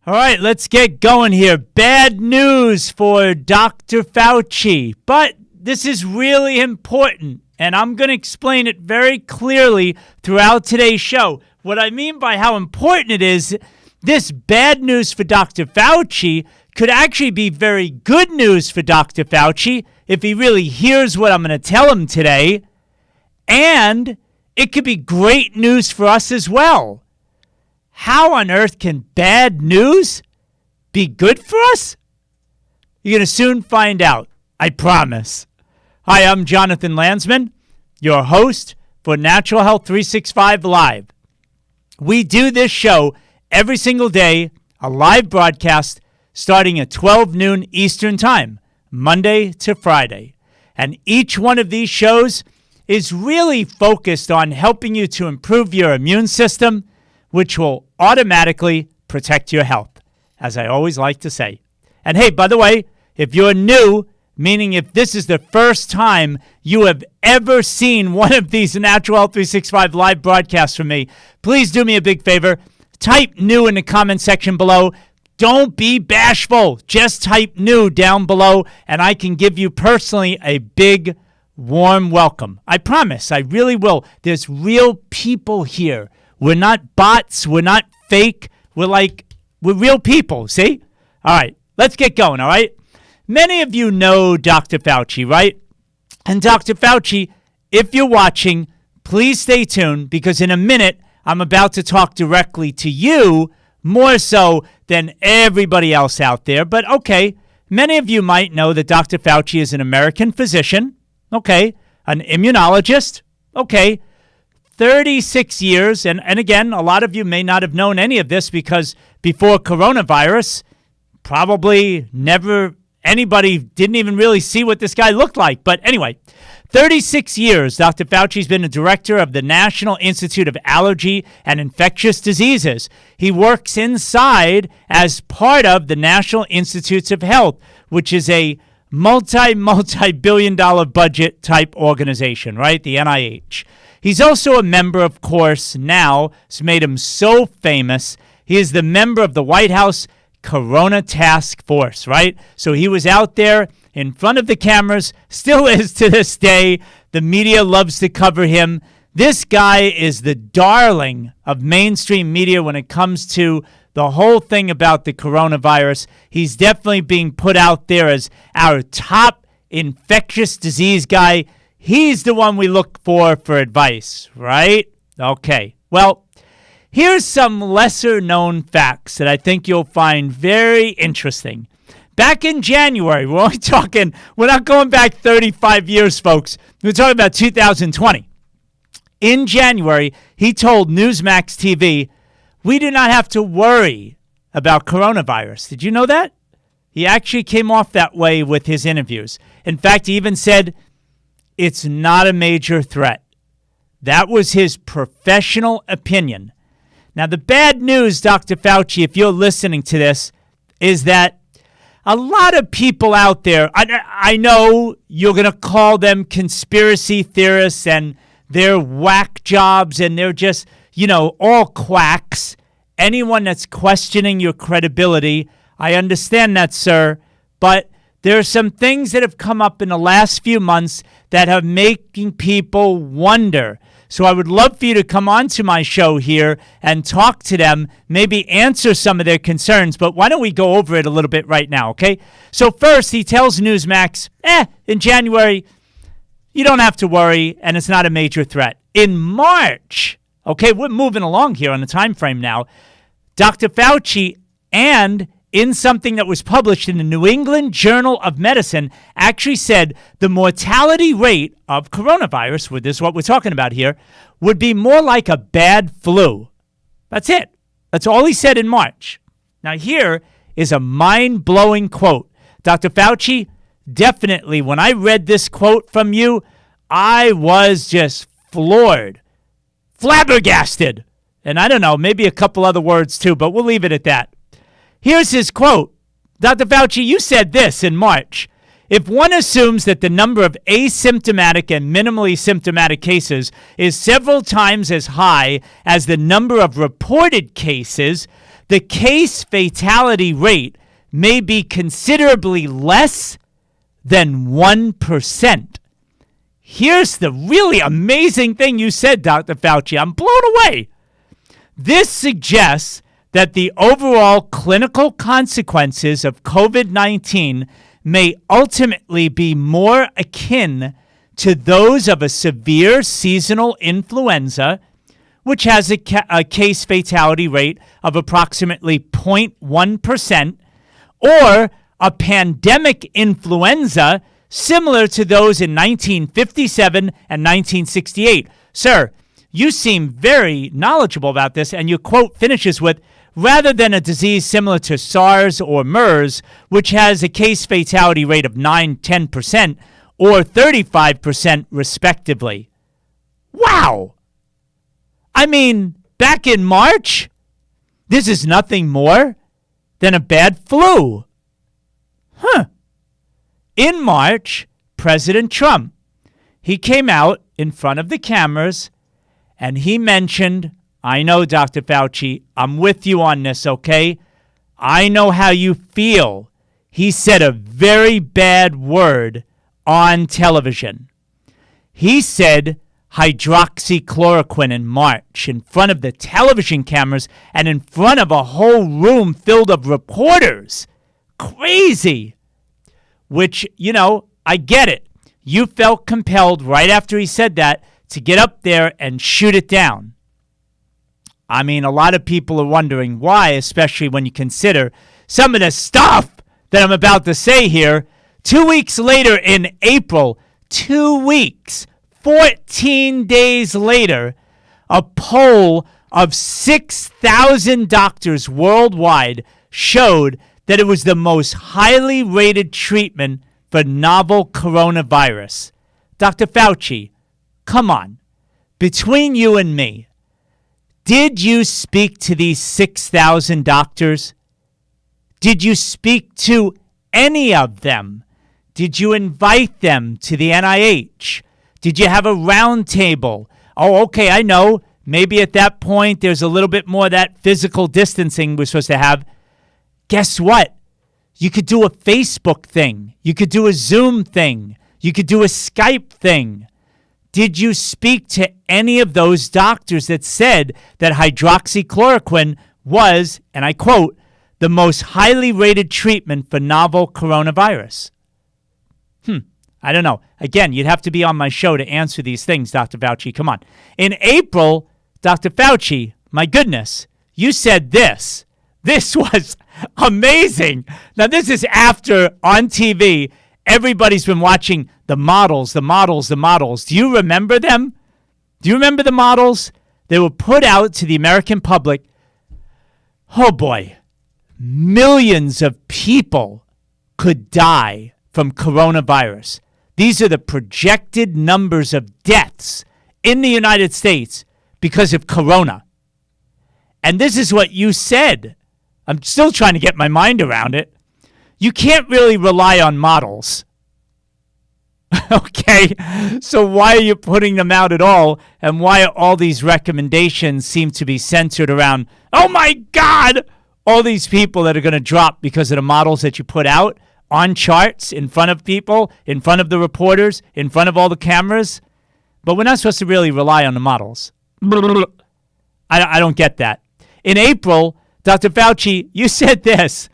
All right, let's get going here. Bad news for Dr. Fauci, but this is really important, and I'm going to explain it very clearly throughout today's show. What I mean by how important it is, this bad news for Dr. Fauci could actually be very good news for Dr. Fauci if he really hears what I'm going to tell him today, and it could be great news for us as well. How on earth can bad news be good for us? You're going to soon find out, I promise. Hi, I'm Jonathan Landsman, your host for Natural Health 365 Live. We do this show every single day, a live broadcast starting at 12 noon Eastern Time, Monday to Friday. And each one of these shows is really focused on helping you to improve your immune system, which will automatically protect your health, as I always like to say. And hey, by the way, if you're new, meaning if this is the first time you have ever seen one of these Natural Health 365 live broadcasts from me, please do me a big favor. Type new in the comment section below. Don't be bashful. Just type new down below, and I can give you personally a big, warm welcome. I promise, I really will. There's real people here. We're not bots. We're not fake. We're real people, see? All right, let's get going, all right? Many of you know Dr. Fauci, right? And Dr. Fauci, if you're watching, please stay tuned because in a minute, I'm about to talk directly to you more so than everybody else out there. But okay, many of you might know that Dr. Fauci is an American physician, okay, an immunologist, okay, 36 years, and again, a lot of you may not have known any of this because before coronavirus, probably never anybody didn't even really see what this guy looked like. But anyway, 36 years, Dr. Fauci's been a director of the National Institute of Allergy and Infectious Diseases. He works inside as part of the National Institutes of Health, which is a multi-billion dollar budget type organization, right? The NIH. He's also a member, of course, now, it's made him so famous. He is the member of the White House Corona Task Force, right? So he was out there in front of the cameras, still is to this day. The media loves to cover him. This guy is the darling of mainstream media when it comes to the whole thing about the coronavirus. He's definitely being put out there as our top infectious disease guy. He's the one we look for advice, right? Okay, well, here's some lesser-known facts that I think you'll find very interesting. Back in January, we're not going back 35 years, folks. We're talking about 2020. In January, he told Newsmax TV, we do not have to worry about coronavirus. Did you know that? He actually came off that way with his interviews. In fact, he even said, it's not a major threat. That was his professional opinion. Now, the bad news, Dr. Fauci, if you're listening to this, is that a lot of people out there, I know you're going to call them conspiracy theorists and they're whack jobs and they're just, all quacks. Anyone that's questioning your credibility, I understand that, sir, but there are some things that have come up in the last few months that are making people wonder. So I would love for you to come on to my show here and talk to them, maybe answer some of their concerns. But why don't we go over it a little bit right now, okay? So first, he tells Newsmax, in January, you don't have to worry, and it's not a major threat. In March, okay, we're moving along here on the time frame now, Dr. Fauci and in something that was published in the New England Journal of Medicine, actually said the mortality rate of coronavirus, which is what we're talking about here, would be more like a bad flu. That's it. That's all he said in March. Now here is a mind-blowing quote. Dr. Fauci, definitely, when I read this quote from you, I was just floored, flabbergasted. And I don't know, maybe a couple other words too, but we'll leave it at that. Here's his quote. Dr. Fauci, you said this in March. If one assumes that the number of asymptomatic and minimally symptomatic cases is several times as high as the number of reported cases, the case fatality rate may be considerably less than 1%. Here's the really amazing thing you said, Dr. Fauci. I'm blown away. This suggests that the overall clinical consequences of COVID-19 may ultimately be more akin to those of a severe seasonal influenza, which has a case fatality rate of approximately 0.1%, or a pandemic influenza similar to those in 1957 and 1968. Sir, you seem very knowledgeable about this, and your quote finishes with, rather than a disease similar to SARS or MERS, which has a case fatality rate of 9-10% or 35% respectively. Wow! I mean, back in March, this is nothing more than a bad flu. In March, President Trump, he came out in front of the cameras and he mentioned, I know, Dr. Fauci, I'm with you on this, okay? I know how you feel. He said a very bad word on television. He said hydroxychloroquine in March in front of the television cameras and in front of a whole room filled of reporters. Crazy. Which, I get it. You felt compelled right after he said that to get up there and shoot it down. I mean, a lot of people are wondering why, especially when you consider some of the stuff that I'm about to say here. 2 weeks later in April, 2 weeks, 14 days later, a poll of 6,000 doctors worldwide showed that it was the most highly rated treatment for novel coronavirus. Dr. Fauci, come on. Between you and me, did you speak to these 6,000 doctors? Did you speak to any of them? Did you invite them to the NIH? Did you have a round table? Oh, okay, I know. Maybe at that point there's a little bit more of that physical distancing we're supposed to have. Guess what? You could do a Facebook thing. You could do a Zoom thing. You could do a Skype thing. Did you speak to any of those doctors that said that hydroxychloroquine was, and I quote, the most highly rated treatment for novel coronavirus? I don't know. Again, you'd have to be on my show to answer these things, Dr. Fauci. Come on. In April, Dr. Fauci, my goodness, you said this. This was amazing. Now, this is after on TV, everybody's been watching the models. Do you remember them? Do you remember the models? They were put out to the American public. Oh, boy. Millions of people could die from coronavirus. These are the projected numbers of deaths in the United States because of corona. And this is what you said. I'm still trying to get my mind around it. You can't really rely on models. Okay? So why are you putting them out at all? And why are all these recommendations seem to be centered around, oh my God, all these people that are going to drop because of the models that you put out on charts in front of people, in front of the reporters, in front of all the cameras? But we're not supposed to really rely on the models. I don't get that. In April, Dr. Fauci, you said this.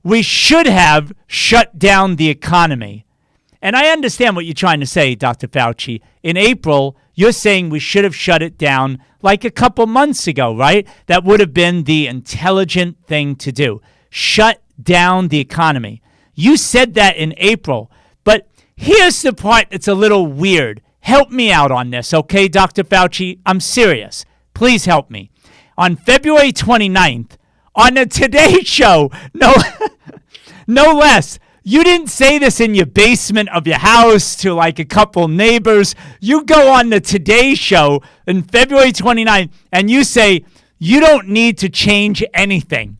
We should have shut down the economy. And I understand what you're trying to say, Dr. Fauci. In April, you're saying we should have shut it down like a couple months ago, right? That would have been the intelligent thing to do. Shut down the economy. You said that in April. But here's the part that's a little weird. Help me out on this, okay, Dr. Fauci? I'm serious. Please help me. On February 29th, on the Today Show, no less, you didn't say this in your basement of your house to like a couple neighbors. You go on the Today Show on February 29th and you say, you don't need to change anything.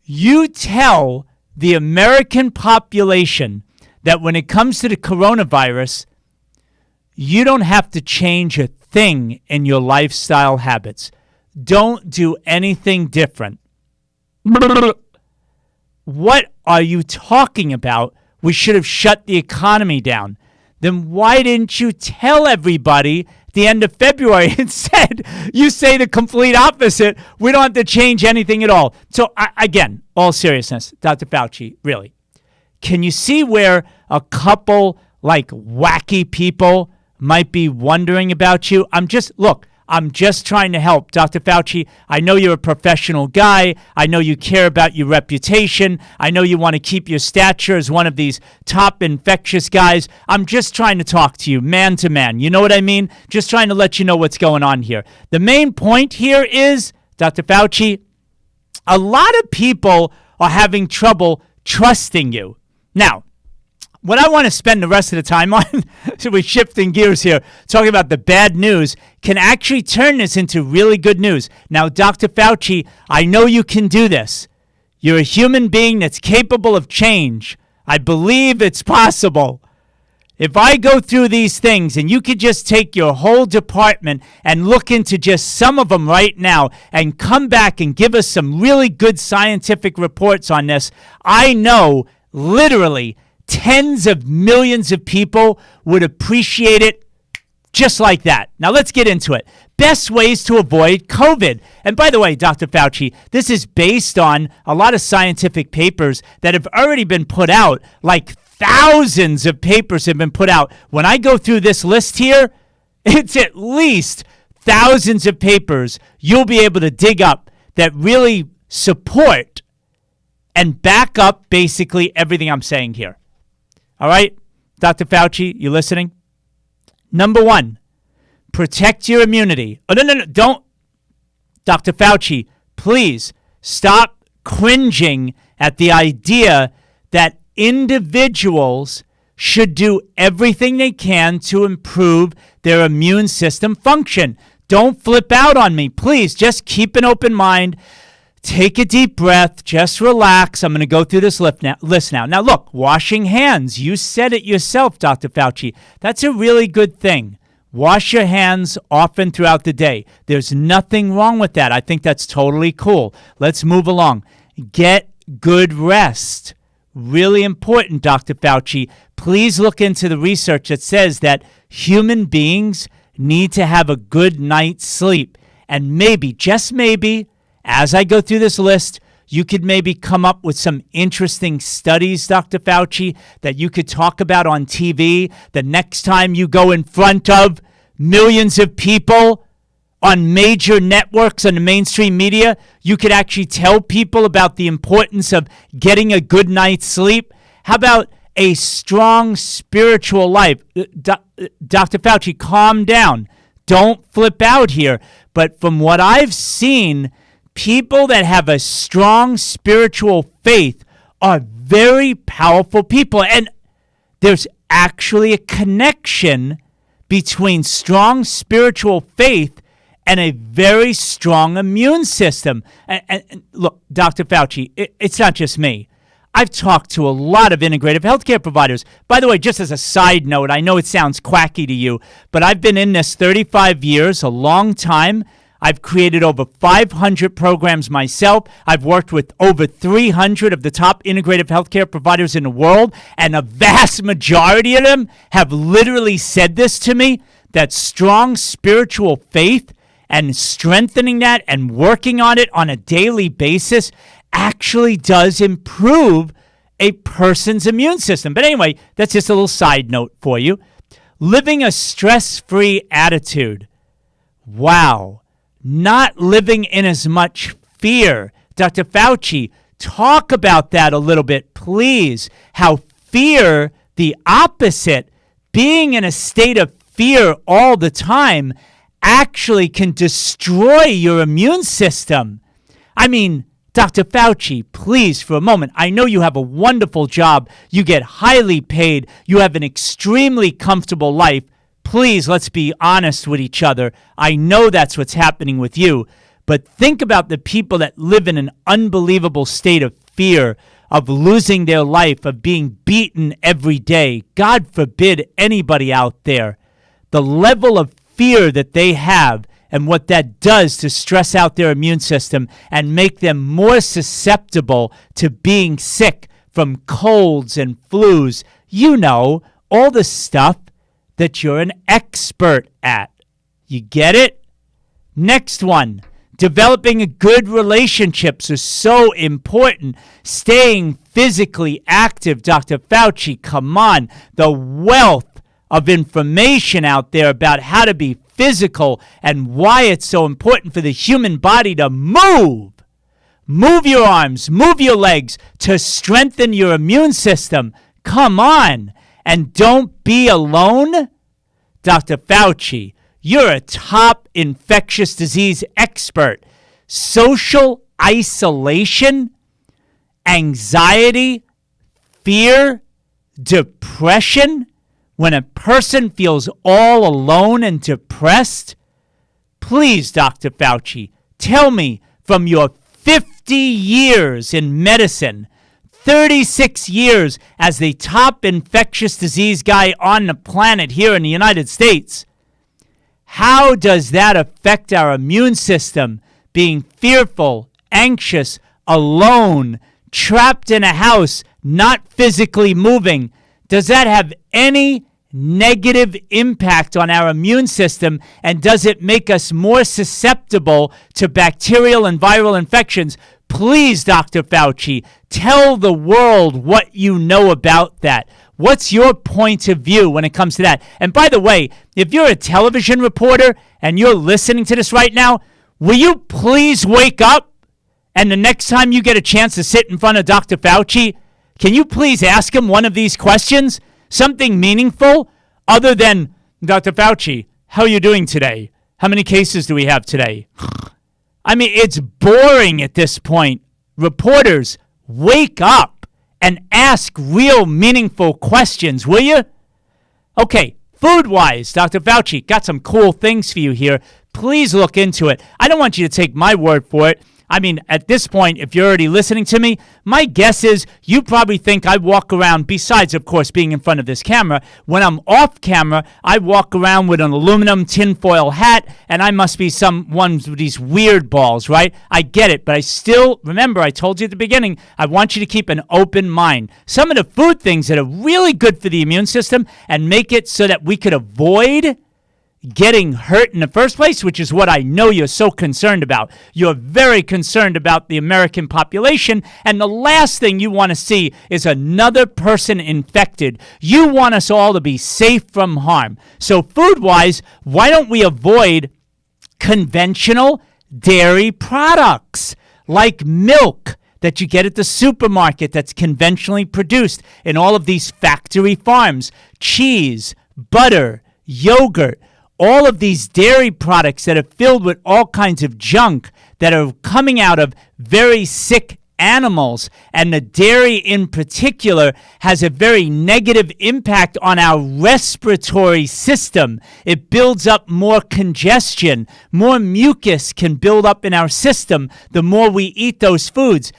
You tell the American population that when it comes to the coronavirus, you don't have to change a thing in your lifestyle habits. Don't do anything different. What are you talking about? We should have shut the economy down. Then why didn't you tell everybody at the end of February? Instead, you say the complete opposite. We don't have to change anything at all. So again, all seriousness, Dr. Fauci, really, can you see where a couple like wacky people might be wondering about you? I'm just trying to help. Dr. Fauci, I know you're a professional guy. I know you care about your reputation. I know you want to keep your stature as one of these top infectious guys. I'm just trying to talk to you man to man. You know what I mean? Just trying to let you know what's going on here. The main point here is, Dr. Fauci, a lot of people are having trouble trusting you. Now, what I want to spend the rest of the time on, so we're shifting gears here, talking about the bad news, can actually turn this into really good news. Now, Dr. Fauci, I know you can do this. You're a human being that's capable of change. I believe it's possible. If I go through these things and you could just take your whole department and look into just some of them right now and come back and give us some really good scientific reports on this, I know literally tens of millions of people would appreciate it just like that. Now, let's get into it. Best ways to avoid COVID. And by the way, Dr. Fauci, this is based on a lot of scientific papers that have already been put out. Like thousands of papers have been put out. When I go through this list here, it's at least thousands of papers you'll be able to dig up that really support and back up basically everything I'm saying here. All right, Dr. Fauci, you listening? Number one, protect your immunity. Oh, no, don't. Dr. Fauci, please stop cringing at the idea that individuals should do everything they can to improve their immune system function. Don't flip out on me. Please, just keep an open mind. Take a deep breath. Just relax. I'm going to go through this list now. Now, look, washing hands. You said it yourself, Dr. Fauci. That's a really good thing. Wash your hands often throughout the day. There's nothing wrong with that. I think that's totally cool. Let's move along. Get good rest. Really important, Dr. Fauci. Please look into the research that says that human beings need to have a good night's sleep. And maybe, just maybe, as I go through this list, you could maybe come up with some interesting studies, Dr. Fauci, that you could talk about on TV the next time you go in front of millions of people on major networks and the mainstream media. You could actually tell people about the importance of getting a good night's sleep. How about a strong spiritual life? Dr. Fauci, calm down. Don't flip out here. But from what I've seen, people that have a strong spiritual faith are very powerful people. And there's actually a connection between strong spiritual faith and a very strong immune system. And look, Dr. Fauci, it's not just me. I've talked to a lot of integrative healthcare providers. By the way, just as a side note, I know it sounds quacky to you, but I've been in this 35 years, a long time. I've created over 500 programs myself. I've worked with over 300 of the top integrative healthcare providers in the world, and a vast majority of them have literally said this to me, that strong spiritual faith and strengthening that and working on it on a daily basis actually does improve a person's immune system. But anyway, that's just a little side note for you. Living a stress-free attitude. Wow. Not living in as much fear. Dr. Fauci, talk about that a little bit, please. How fear, the opposite, being in a state of fear all the time, actually can destroy your immune system. I mean, Dr. Fauci, please, for a moment, I know you have a wonderful job. You get highly paid. You have an extremely comfortable life. Please, let's be honest with each other. I know that's what's happening with you, but think about the people that live in an unbelievable state of fear, of losing their life, of being beaten every day. God forbid anybody out there. The level of fear that they have and what that does to stress out their immune system and make them more susceptible to being sick from colds and flus. You know, all the stuff that you're an expert at. You get it? Next one. Developing good relationships is so important. Staying physically active, Dr. Fauci, come on. The wealth of information out there about how to be physical and why it's so important for the human body to move. Move your arms, move your legs to strengthen your immune system. Come on. And don't be alone. Dr. Fauci, you're a top infectious disease expert. Social isolation, anxiety, fear, depression. When a person feels all alone and depressed, please, Dr. Fauci, tell me from your 50 years in medicine, 36 years as the top infectious disease guy on the planet here in the United States, how does that affect our immune system, being fearful, anxious, alone, trapped in a house, not physically moving? Does that have any negative impact on our immune system, and does it make us more susceptible to bacterial and viral infections? Please, Dr. Fauci, tell the world what you know about that. What's your point of view when it comes to that? And by the way, if you're a television reporter and you're listening to this right now, will you please wake up? And the next time you get a chance to sit in front of Dr. Fauci, can you please ask him one of these questions? Something meaningful other than, Dr. Fauci, how are you doing today? How many cases do we have today? I mean, it's boring at this point. Reporters, wake up and ask real meaningful questions, will you? Okay, food-wise, Dr. Fauci, got some cool things for you here. Please look into it. I don't want you to take my word for it. I mean, at this point, if you're already listening to me, my guess is you probably think I walk around, besides, of course, being in front of this camera, when I'm off camera, I walk around with an aluminum tinfoil hat, and I must be one of these weird balls, right? I get it, but I still, remember, I told you at the beginning, I want you to keep an open mind. Some of the food things that are really good for the immune system and make it so that we could avoid getting hurt in the first place, which is what I know you're so concerned about. You're very concerned about the American population, and the last thing you want to see is another person infected. You want us all to be safe from harm. So food-wise, why don't we avoid conventional dairy products like milk that you get at the supermarket that's conventionally produced in all of these factory farms, cheese, butter, yogurt, all of these dairy products that are filled with all kinds of junk that are coming out of very sick animals. And the dairy in particular has a very negative impact on our respiratory system. It builds up more congestion. More mucus can build up in our system the more we eat those foods.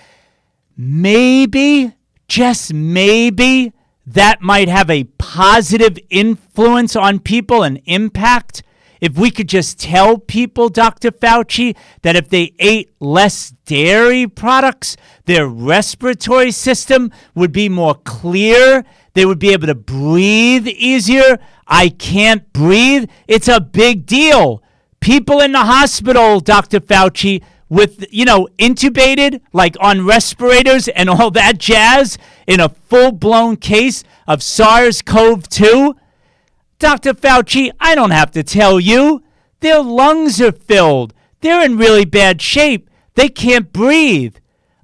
Maybe, just maybe, that might have a positive influence on people, an impact. If we could just tell people, Dr. Fauci, that if they ate less dairy products, their respiratory system would be more clear. They would be able to breathe easier. I can't breathe. It's a big deal. People in the hospital, Dr. Fauci, with, intubated, like on respirators and all that jazz in a full-blown case of SARS-CoV-2. Dr. Fauci, I don't have to tell you. Their lungs are filled. They're in really bad shape. They can't breathe.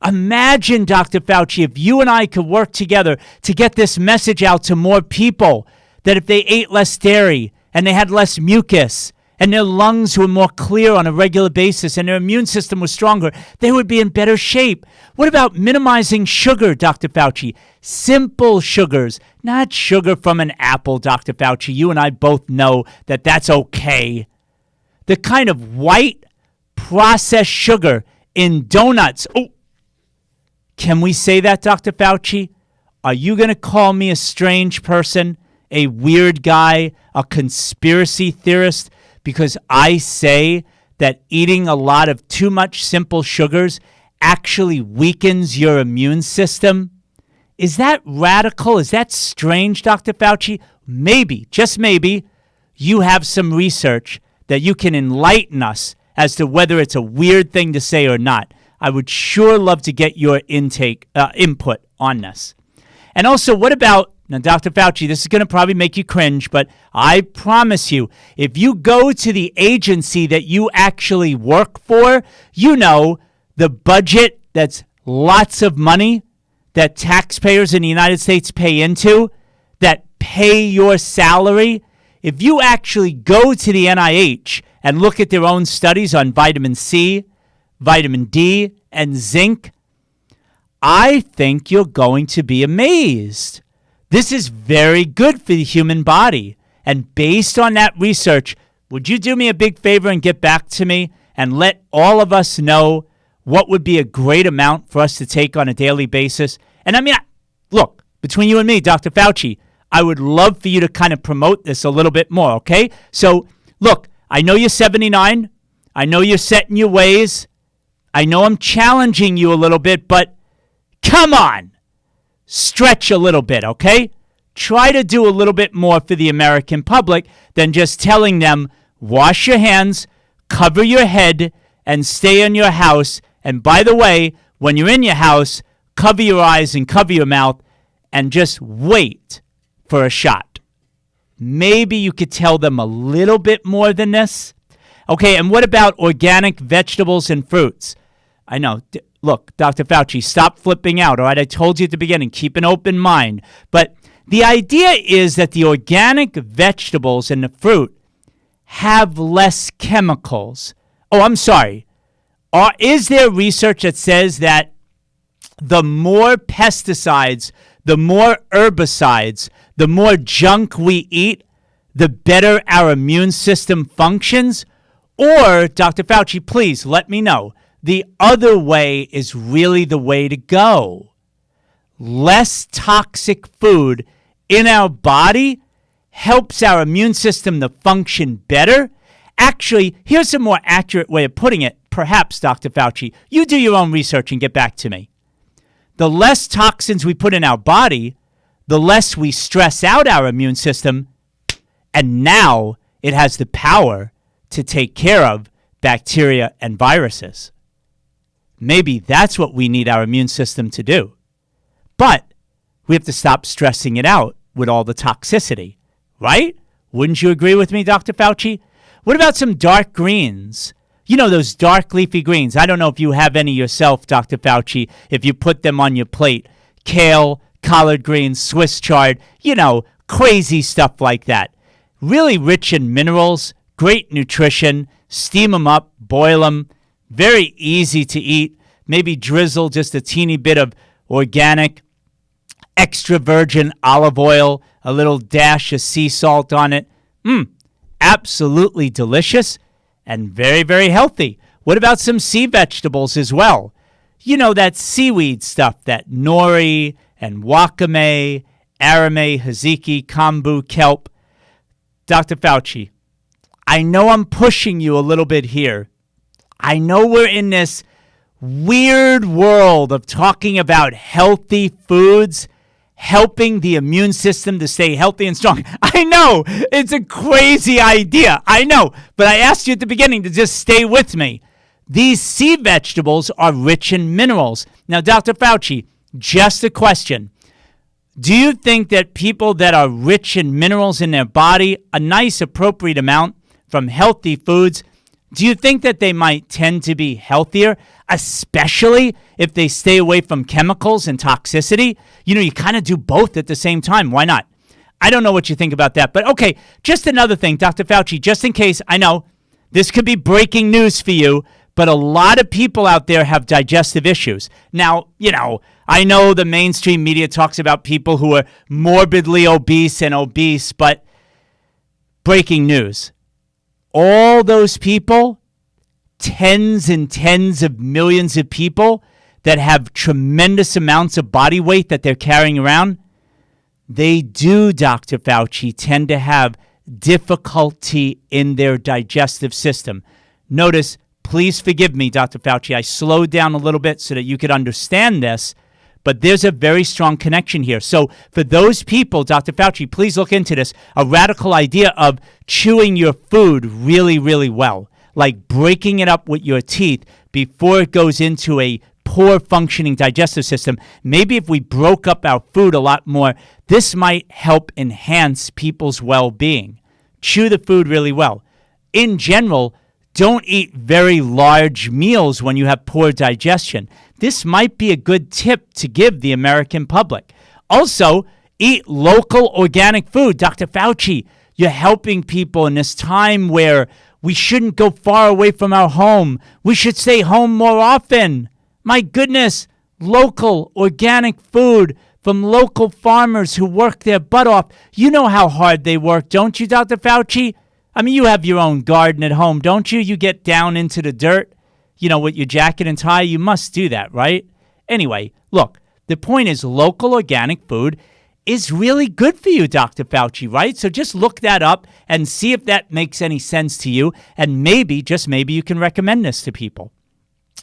Imagine, Dr. Fauci, if you and I could work together to get this message out to more people, that if they ate less dairy and they had less mucus, and their lungs were more clear on a regular basis, and their immune system was stronger, they would be in better shape. What about minimizing sugar, Dr. Fauci? Simple sugars, not sugar from an apple, Dr. Fauci. You and I both know that that's okay. The kind of white processed sugar in donuts. Oh, can we say that, Dr. Fauci? Are you going to call me a strange person, a weird guy, a conspiracy theorist? Because I say that eating a lot of too much simple sugars actually weakens your immune system? Is that radical? Is that strange, Dr. Fauci? Maybe, just maybe, you have some research that you can enlighten us as to whether it's a weird thing to say or not. I would sure love to get your input on this. And also, what about, now, Dr. Fauci, this is going to probably make you cringe, but I promise you, if you go to the agency that you actually work for, you know the budget that's lots of money that taxpayers in the United States pay into, that pay your salary. If you actually go to the NIH and look at their own studies on vitamin C, vitamin D, and zinc, I think you're going to be amazed. This is very good for the human body. And based on that research, would you do me a big favor and get back to me and let all of us know what would be a great amount for us to take on a daily basis? And I mean, look, between you and me, Dr. Fauci, I would love for you to kind of promote this a little bit more, okay? So, look, I know you're 79. I know you're set in your ways. I know I'm challenging you a little bit, but come on. Stretch a little bit, okay? Try to do a little bit more for the American public than just telling them, wash your hands, cover your head, and stay in your house. And by the way, when you're in your house, cover your eyes and cover your mouth and just wait for a shot. Maybe you could tell them a little bit more than this. Okay, and what about organic vegetables and fruits? I know. Look, Dr. Fauci, stop flipping out, all right? I told you at the beginning, keep an open mind. But the idea is that the organic vegetables and the fruit have less chemicals. Oh, I'm sorry. Is there research that says that the more pesticides, the more herbicides, the more junk we eat, the better our immune system functions? Or, Dr. Fauci, please let me know, the other way is really the way to go. Less toxic food in our body helps our immune system to function better. Actually, here's a more accurate way of putting it, perhaps, Dr. Fauci. You do your own research and get back to me. The less toxins we put in our body, the less we stress out our immune system, and now it has the power to take care of bacteria and viruses. Maybe that's what we need our immune system to do. But we have to stop stressing it out with all the toxicity, right? Wouldn't you agree with me, Dr. Fauci? What about some dark greens? You know, those dark leafy greens. I don't know if you have any yourself, Dr. Fauci, if you put them on your plate. Kale, collard greens, Swiss chard, you know, crazy stuff like that. Really rich in minerals, great nutrition. Steam them up, boil them. Very easy to eat. Maybe drizzle just a teeny bit of organic, extra virgin olive oil, a little dash of sea salt on it. Absolutely delicious and very, very healthy. What about some sea vegetables as well? You know, that seaweed stuff, that nori and wakame, arame, haziki, kombu, kelp. Dr. Fauci, I know I'm pushing you a little bit here. I know we're in this weird world of talking about healthy foods, helping the immune system to stay healthy and strong. I know, it's a crazy idea. I know, but I asked you at the beginning to just stay with me. These sea vegetables are rich in minerals. Now, Dr. Fauci, just a question. Do you think that people that are rich in minerals in their body, a nice appropriate amount from healthy foods, do you think that they might tend to be healthier, especially if they stay away from chemicals and toxicity? You know, you kind of do both at the same time. Why not? I don't know what you think about that. But okay, just another thing, Dr. Fauci, just in case, I know this could be breaking news for you, but a lot of people out there have digestive issues. Now, you know, I know the mainstream media talks about people who are morbidly obese and obese, but breaking news. All those people, tens and tens of millions of people that have tremendous amounts of body weight that they're carrying around, they do, Dr. Fauci, tend to have difficulty in their digestive system. Notice, please forgive me, Dr. Fauci. I slowed down a little bit so that you could understand this, but there's a very strong connection here. So for those people, Dr. Fauci, please look into this, a radical idea of chewing your food really, really well, like breaking it up with your teeth before it goes into a poor functioning digestive system. Maybe if we broke up our food a lot more, this might help enhance people's well-being. Chew the food really well. In general, don't eat very large meals when you have poor digestion. This might be a good tip to give the American public. Also, eat local organic food. Dr. Fauci, you're helping people in this time where we shouldn't go far away from our home. We should stay home more often. My goodness, local organic food from local farmers who work their butt off. You know how hard they work, don't you, Dr. Fauci? I mean, you have your own garden at home, don't you? You get down into the dirt, with your jacket and tie. You must do that, right? Anyway, look, the point is local organic food is really good for you, Dr. Fauci, right? So just look that up and see if that makes any sense to you. And maybe, just maybe, you can recommend this to people.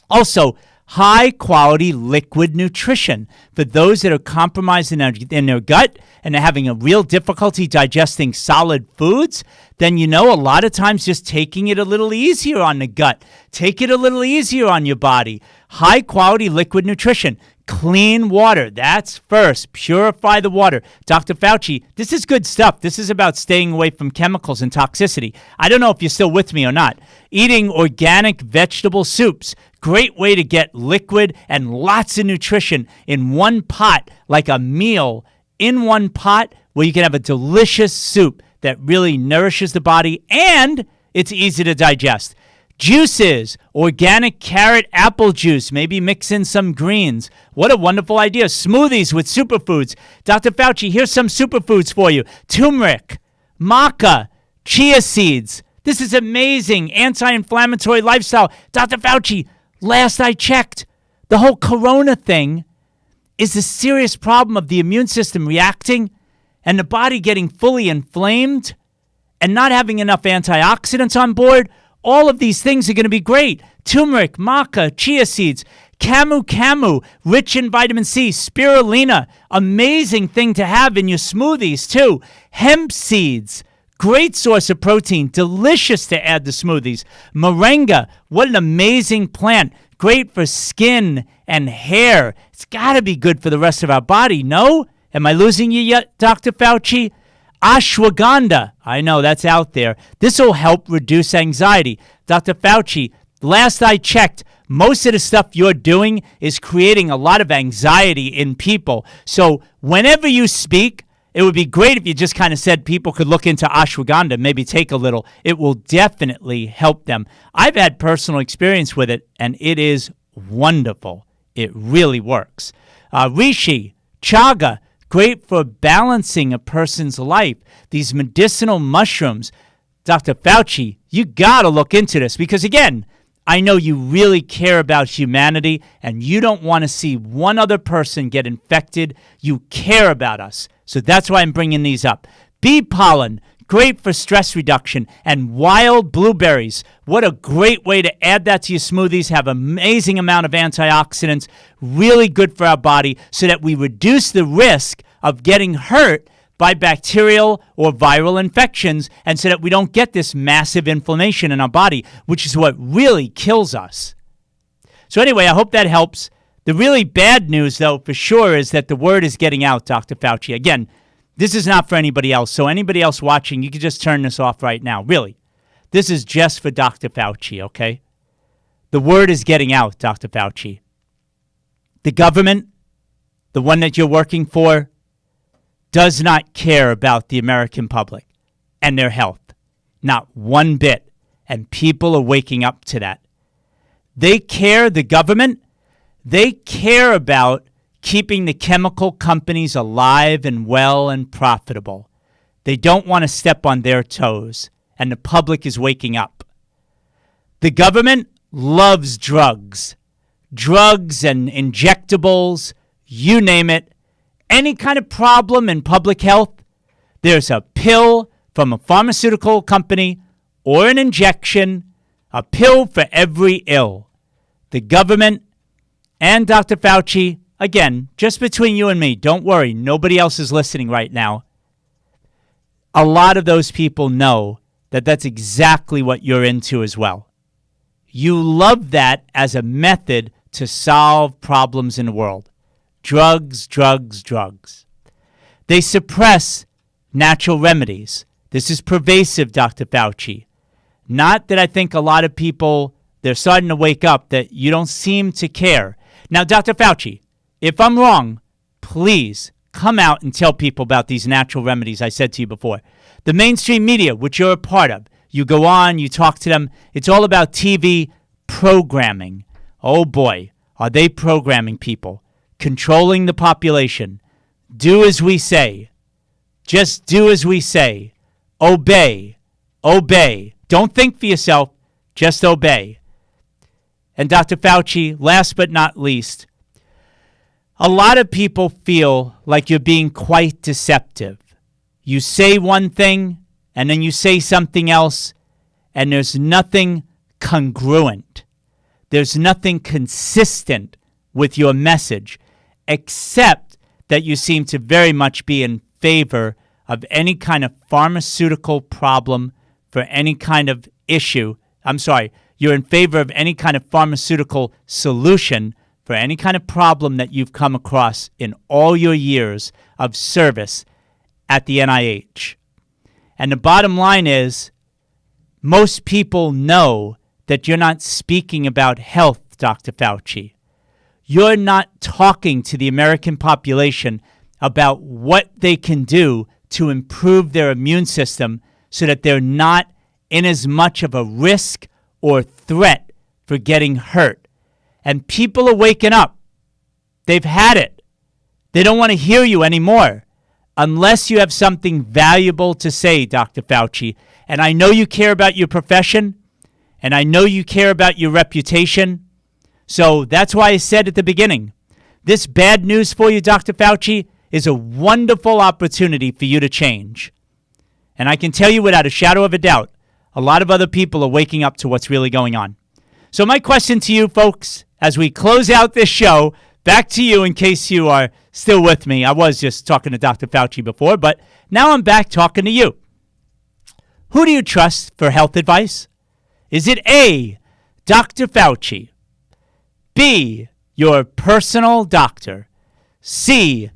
Also, high-quality liquid nutrition. For those that are compromised in their gut and are having a real difficulty digesting solid foods, then a lot of times just taking it a little easier on the gut. Take it a little easier on your body. High-quality liquid nutrition. Clean water. That's first. Purify the water. Dr. Fauci, this is good stuff. This is about staying away from chemicals and toxicity. I don't know if you're still with me or not. Eating organic vegetable soups. Great way to get liquid and lots of nutrition in one pot, like a meal in one pot where you can have a delicious soup that really nourishes the body and it's easy to digest. Juices, organic carrot, apple juice, maybe mix in some greens. What a wonderful idea. Smoothies with superfoods. Dr. Fauci, here's some superfoods for you. Turmeric, maca, chia seeds. This is amazing. Anti-inflammatory lifestyle. Dr. Fauci, last I checked, the whole corona thing is a serious problem of the immune system reacting and the body getting fully inflamed and not having enough antioxidants on board. All of these things are going to be great. Turmeric, maca, chia seeds, camu, rich in vitamin C, spirulina, amazing thing to have in your smoothies too. Hemp seeds, great source of protein, delicious to add to smoothies. Moringa, what an amazing plant. Great for skin and hair. It's got to be good for the rest of our body, no? Am I losing you yet, Dr. Fauci? Ashwagandha, I know that's out there. This will help reduce anxiety. Dr. Fauci, last I checked, most of the stuff you're doing is creating a lot of anxiety in people. So whenever you speak, it would be great if you just kind of said people could look into ashwagandha, maybe take a little. It will definitely help them. I've had personal experience with it, and it is wonderful. It really works. Reishi, chaga, great for balancing a person's life. These medicinal mushrooms. Dr. Fauci, you got to look into this because, again, I know you really care about humanity and you don't want to see one other person get infected. You care about us. So that's why I'm bringing these up. Bee pollen, great for stress reduction. And wild blueberries, what a great way to add that to your smoothies. Have an amazing amount of antioxidants, really good for our body so that we reduce the risk of getting hurt by bacterial or viral infections and so that we don't get this massive inflammation in our body, which is what really kills us. So anyway, I hope that helps. The really bad news, though, for sure, is that the word is getting out, Dr. Fauci. Again, this is not for anybody else. So anybody else watching, you can just turn this off right now. Really. This is just for Dr. Fauci, okay? The word is getting out, Dr. Fauci. The government, the one that you're working for, does not care about the American public and their health. Not one bit. And people are waking up to that. They care, the government, they care about keeping the chemical companies alive and well and profitable. They don't want to step on their toes, and the public is waking up. The government loves drugs. Drugs and injectables, you name it. Any kind of problem in public health, there's a pill from a pharmaceutical company or an injection, A pill for every ill. The government and Dr. Fauci, again, just between you and me, don't worry, nobody else is listening right now. A lot of those people know that that's exactly what you're into as well. You love that as a method to solve problems in the world. Drugs, drugs, drugs. They suppress natural remedies. This is pervasive, Dr. Fauci. Not that I think a lot of people, they're starting to wake up that you don't seem to care. Now, Dr. Fauci, if I'm wrong, please come out and tell people about these natural remedies I said to you before. The mainstream media, which you're a part of, you go on, you talk to them. It's all about TV programming. Oh boy, are they programming people, controlling the population. Do as we say. Just do as we say. Obey. Obey. Don't think for yourself. Just obey. And Dr. Fauci, last but not least, a lot of people feel like you're being quite deceptive. You say one thing, and then you say something else, and there's nothing congruent. There's nothing consistent with your message, except that you seem to very much be in favor of any kind of pharmaceutical problem for any kind of issue. You're in favor of any kind of pharmaceutical solution for any kind of problem that you've come across in all your years of service at the NIH. And the bottom line is, most people know that you're not speaking about health, Dr. Fauci. You're not talking to the American population about what they can do to improve their immune system so that they're not in as much of a risk or threat for getting hurt. And people are waking up. They've had it. They don't want to hear you anymore unless you have something valuable to say, Dr. Fauci. And I know you care about your profession, and I know you care about your reputation. So that's why I said at the beginning, this bad news for you, Dr. Fauci, is a wonderful opportunity for you to change. And I can tell you without a shadow of a doubt, a lot of other people are waking up to what's really going on. So my question to you folks, as we close out this show, back to you in case you are still with me. I was just talking to Dr. Fauci before, but now I'm back talking to you. Who do you trust for health advice? Is it A, Dr. Fauci, B, your personal doctor, C,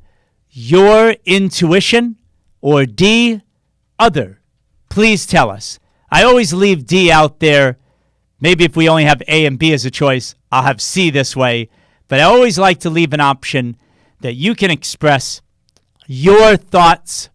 your intuition, or D, other? Please tell us. I always leave D out there. Maybe if we only have A and B as a choice, I'll have C this way. But I always like to leave an option that you can express your thoughts,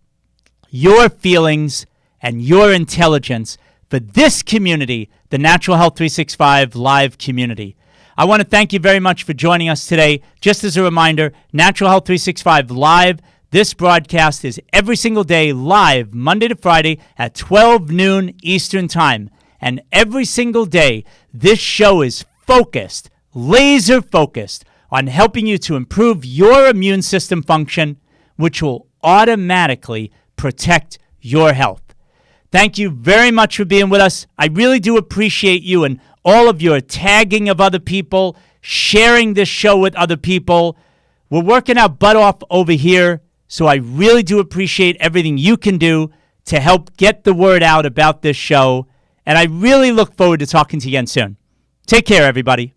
your feelings, and your intelligence for this community, the Natural Health 365 live community. I want to thank you very much for joining us today. Just as a reminder, Natural Health 365 live. This broadcast is every single day live, Monday to Friday at 12 noon Eastern Time. And every single day, this show is focused, laser focused on helping you to improve your immune system function, which will automatically protect your health. Thank you very much for being with us. I really do appreciate you and all of your tagging of other people, sharing this show with other people. We're working our butt off over here, so I really do appreciate everything you can do to help get the word out about this show. And I really look forward to talking to you again soon. Take care, everybody.